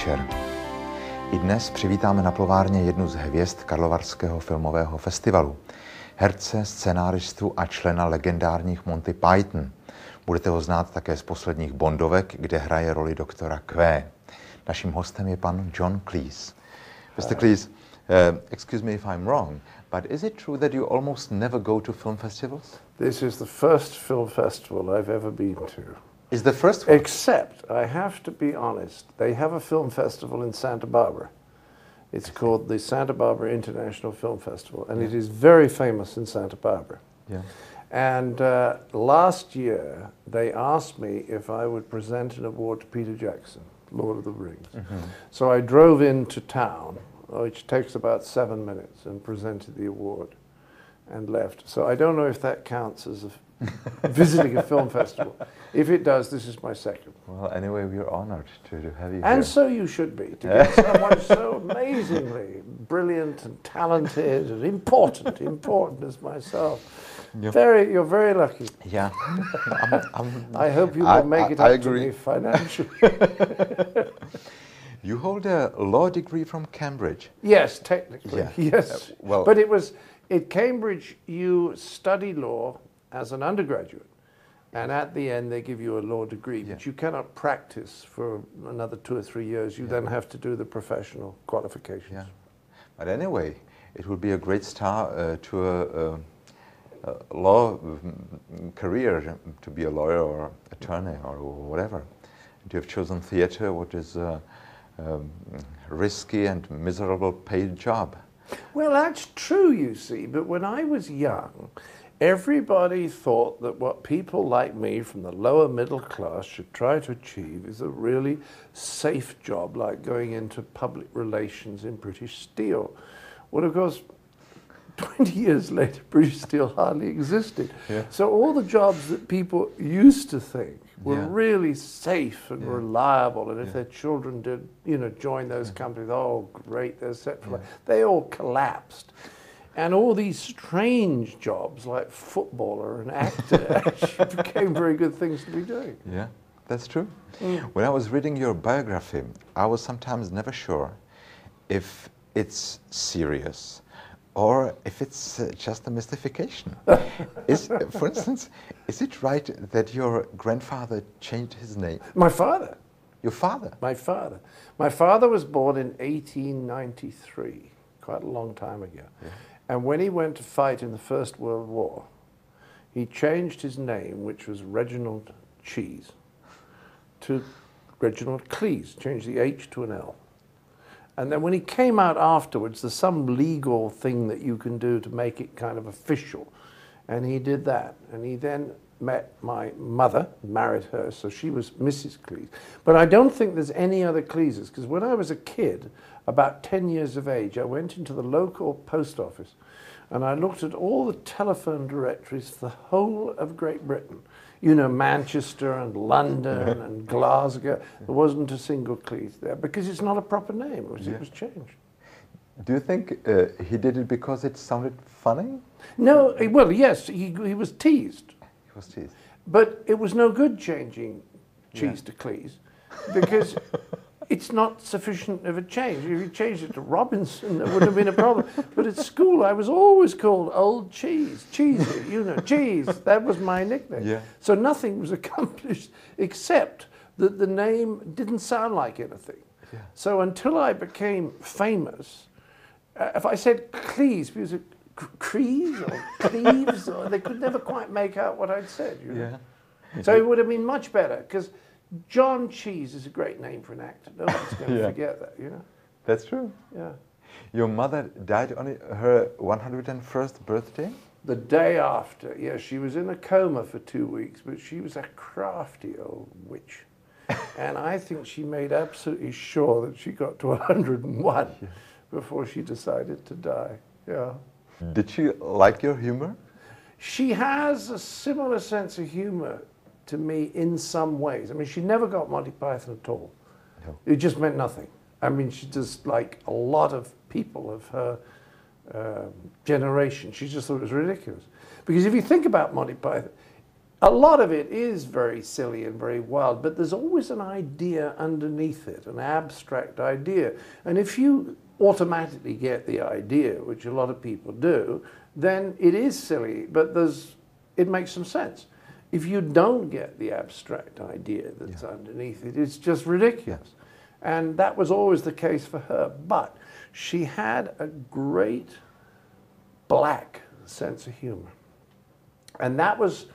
večer. I dnes přivítáme na plovárně jednu z hvězd Karlovarského filmového festivalu. Herce, scenáristu a člena legendárních Monty Python. Budete ho znát také z posledních Bondovek, kde hraje roli doktora Q. Naším hostem je pan John Clees. Mr. Clees, excuse me if I'm wrong, but is it true that you almost never go to film festivals? This is the first film festival I've ever been to. Is the first one? Except, I have to be honest, they have a film festival in Santa Barbara. It's called the Santa Barbara International Film Festival, and it is very famous in Santa Barbara. Yeah. And last year, they asked me if I would present an award to Peter Jackson, Lord of the Rings. Mm-hmm. So I drove into town, which takes about 7 minutes, and presented the award and left. So I don't know if that counts as visiting a film festival. If it does, this is my second. Well, anyway, we're honored to have you and here. So you should be, to get someone so amazingly brilliant and talented and important as myself. Yep. You're very lucky. Yeah. I hope you will make it up to me financially. You hold a law degree from Cambridge. Yes, technically, yeah. yes. Well, but it was, at Cambridge, you study law as an undergraduate. And at the end, they give you a law degree, but you cannot practice for another 2 or 3 years. You then have to do the professional qualifications. Yeah. But anyway, it would be a great start to a law career, to be a lawyer or attorney or whatever. And you have chosen theater, what is a risky and miserable paid job. Well, that's true, you see, but when I was young, everybody thought that what people like me from the lower middle class should try to achieve is a really safe job, like going into public relations in British Steel. Well, of course, 20 years later, British Steel hardly existed. Yeah. So all the jobs that people used to think were really safe and reliable, and if their children did, join those companies, oh, great, they're set for life. They all collapsed. And all these strange jobs like footballer and actor actually became very good things to be doing. Yeah, that's true. When I was reading your biography, I was sometimes never sure if it's serious or if it's just a mystification. For instance, is it right that your grandfather changed his name? My father. Your father? My father. My father was born in 1893, quite a long time ago. Yeah. And when he went to fight in the First World War, he changed his name, which was Reginald Cheese, to Reginald Clees, changed the H to an L. And then when he came out afterwards, there's some legal thing that you can do to make it kind of official. And he did that. And he then met my mother, married her, so she was Mrs. Clees. But I don't think there's any other Cleeses, because when I was a kid, about 10 years of age, I went into the local post office and I looked at all the telephone directories for the whole of Great Britain. Manchester and London and Glasgow. There wasn't a single Clees there because it's not a proper name. It was changed. Do you think he did it because it sounded funny? No, well, yes, he was teased. He was teased. But it was no good changing Cheese to Clees because it's not sufficient of a change. If you changed it to Robinson, there wouldn't have been a problem. But at school, I was always called Old Cheese, Cheesy, Cheese. That was my nickname. Yeah. So nothing was accomplished except that the name didn't sound like anything. Yeah. So until I became famous, if I said Clees, people said Crees or Cleves, or they could never quite make out what I'd said. Yeah. So it would have been much better, because John Cheese is a great name for an actor. Nobody's going to forget that, That's true. Yeah. Your mother died on her 101st birthday? The day after, yes. She was in a coma for 2 weeks, but she was a crafty old witch. And I think she made absolutely sure that she got to 101 before she decided to die. Yeah. Did she like your humor? She has a similar sense of humor to me in some ways. I mean, she never got Monty Python at all. No. It just meant nothing. I mean, she just, like a lot of people of her generation, she just thought it was ridiculous. Because if you think about Monty Python, A lot of it is very silly and very wild, but there's always an idea underneath it, an abstract idea. And if you automatically get the idea, which a lot of people do, then it is silly, but it makes some sense. If you don't get the abstract idea that's underneath it, it's just ridiculous. And that was always the case for her. But she had a great black sense of humor. And that was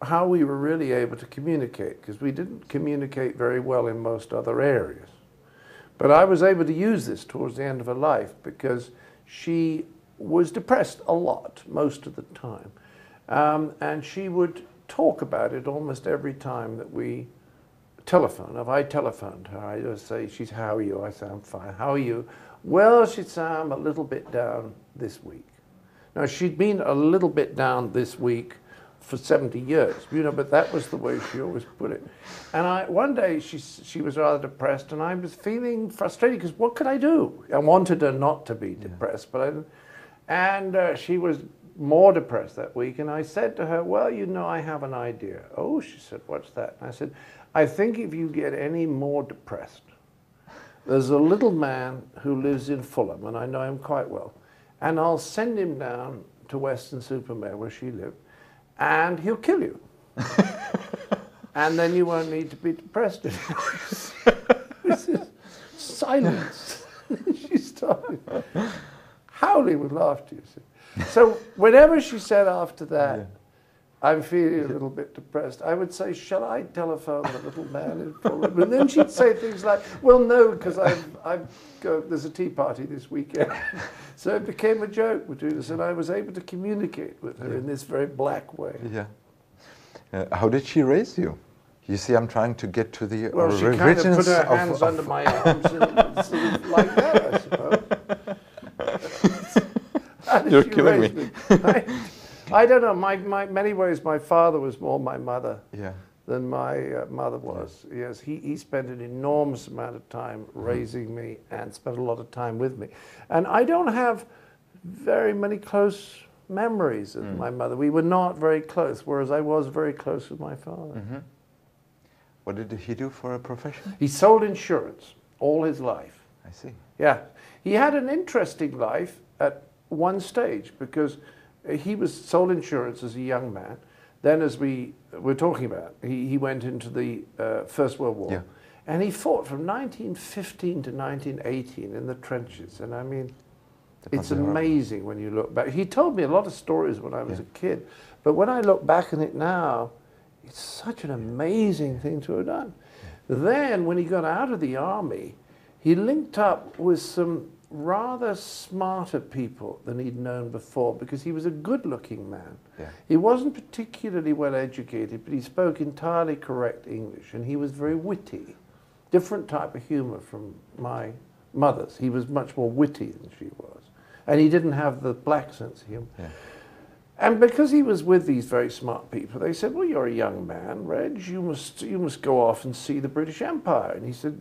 how we were really able to communicate, because we didn't communicate very well in most other areas. But I was able to use this towards the end of her life because she was depressed a lot, most of the time. And she would talk about it almost every time that we telephoned. If I telephoned her, I would say, how are you? I say, I'm fine. How are you? Well, she'd say, I'm a little bit down this week. Now, she'd been a little bit down this week for 70 years, you know, but that was the way she always put it. And one day she was rather depressed, and I was feeling frustrated because what could I do? I wanted her not to be depressed, but I didn't. And she was more depressed that week, and I said to her, well, you know, I have an idea. Oh, she said, what's that? And I said, I think if you get any more depressed, there's a little man who lives in Fulham, and I know him quite well, and I'll send him down to Weston-super-Mare, where she lived, and he'll kill you. And then you won't need to be depressed anymore. This is silence. She started howling with laughter, you see. So whenever she said after that, I'm feeling a little bit depressed, I would say, shall I telephone the little man in Fulham? And then she'd say things like, well, no, because there's a tea party this weekend. So it became a joke between us, and I was able to communicate with her in this very black way. Yeah. How did she raise you? You see, I'm trying to get to the well, she kind of put her hands under my arms and sort of like that, I suppose. You're killing me. I don't know. Many ways, my father was more my mother than my mother was. Yes, he spent an enormous amount of time raising me and spent a lot of time with me. And I don't have very many close memories of my mother. We were not very close, whereas I was very close with my father. What did he do for a profession? He sold insurance all his life. I see. Yeah. He had an interesting life at one stage because he was sold insurance as a young man. Then, as we were talking about, he went into the First World War. And he fought from 1915 to 1918 in the trenches. And I mean, it's amazing when you look back. He told me a lot of stories when I was a kid. But when I look back on it now, it's such an amazing thing to have done. Then, when he got out of the army, he linked up with some rather smarter people than he'd known before because he was a good-looking man. He wasn't particularly well educated, but he spoke entirely correct English, and he was very witty. Different type of humor from my mother's. He was much more witty than she was, and he didn't have the black sense of humor. And because he was with these very smart people, they said, well, you're a young man, Reg, you must go off and see the British Empire. And he said,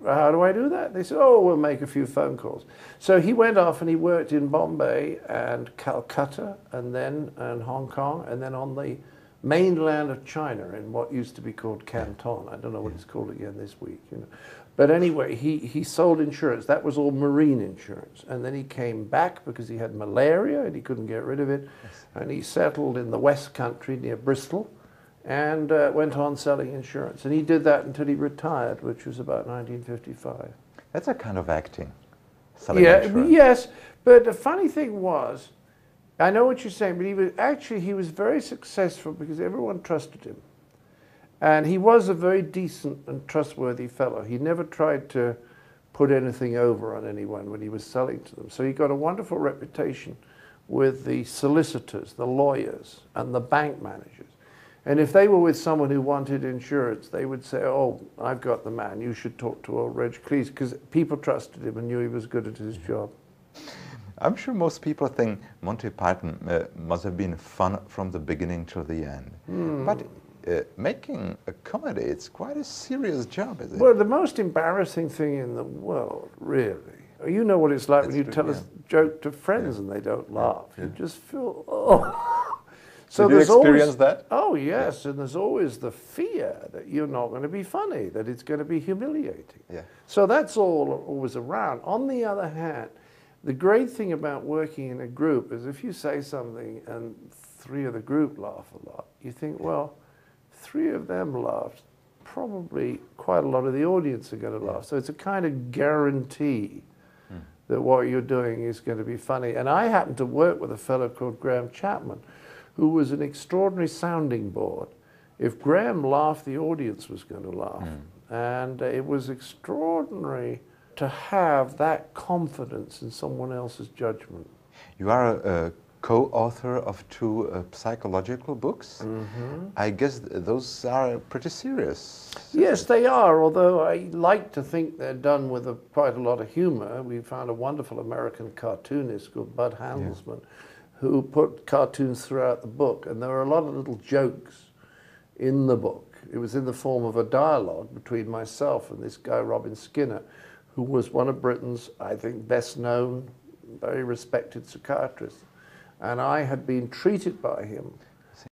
how do I do that? They said, oh, we'll make a few phone calls. So he went off and he worked in Bombay and Calcutta and Hong Kong, and then on the mainland of China in what used to be called Canton. I don't know what it's called again this week. You know. But anyway, he sold insurance. That was all marine insurance. And then he came back because he had malaria and he couldn't get rid of it. And he settled in the West Country near Bristol and went on selling insurance. And he did that until he retired, which was about 1955. That's a kind of acting, selling insurance. Yes, but the funny thing was, I know what you're saying, but he was very successful because everyone trusted him. And he was a very decent and trustworthy fellow. He never tried to put anything over on anyone when he was selling to them. So he got a wonderful reputation with the solicitors, the lawyers, and the bank managers. And if they were with someone who wanted insurance, they would say, oh, I've got the man, you should talk to old Reg Clees, because people trusted him and knew he was good at his job. I'm sure most people think Monty Python must have been fun from the beginning to the end. But making a comedy, it's quite a serious job, isn't it? Well, the most embarrassing thing in the world, really. You know what it's like when you tell a joke to friends and they don't laugh. You just feel, oh. So Did you there's experience always, that? Oh yes, and there's always the fear that you're not going to be funny, that it's going to be humiliating. Yeah. So that's all always around. On the other hand, the great thing about working in a group is if you say something and 3 of the group laugh a lot, you think, well, 3 of them laughed, probably quite a lot of the audience are going to laugh. So it's a kind of guarantee that what you're doing is going to be funny. And I happened to work with a fellow called Graham Chapman, who was an extraordinary sounding board. If Graham laughed, the audience was going to laugh. And it was extraordinary to have that confidence in someone else's judgment. You are a co-author of 2 psychological books. I guess those are pretty serious. Yes, they are, although I like to think they're done with quite a lot of humor. We found a wonderful American cartoonist called Bud Handelsman who put cartoons throughout the book, and there are a lot of little jokes in the book. It was in the form of a dialogue between myself and this guy, Robin Skinner, who was one of Britain's, I think, best known, very respected psychiatrists. And I had been treated by him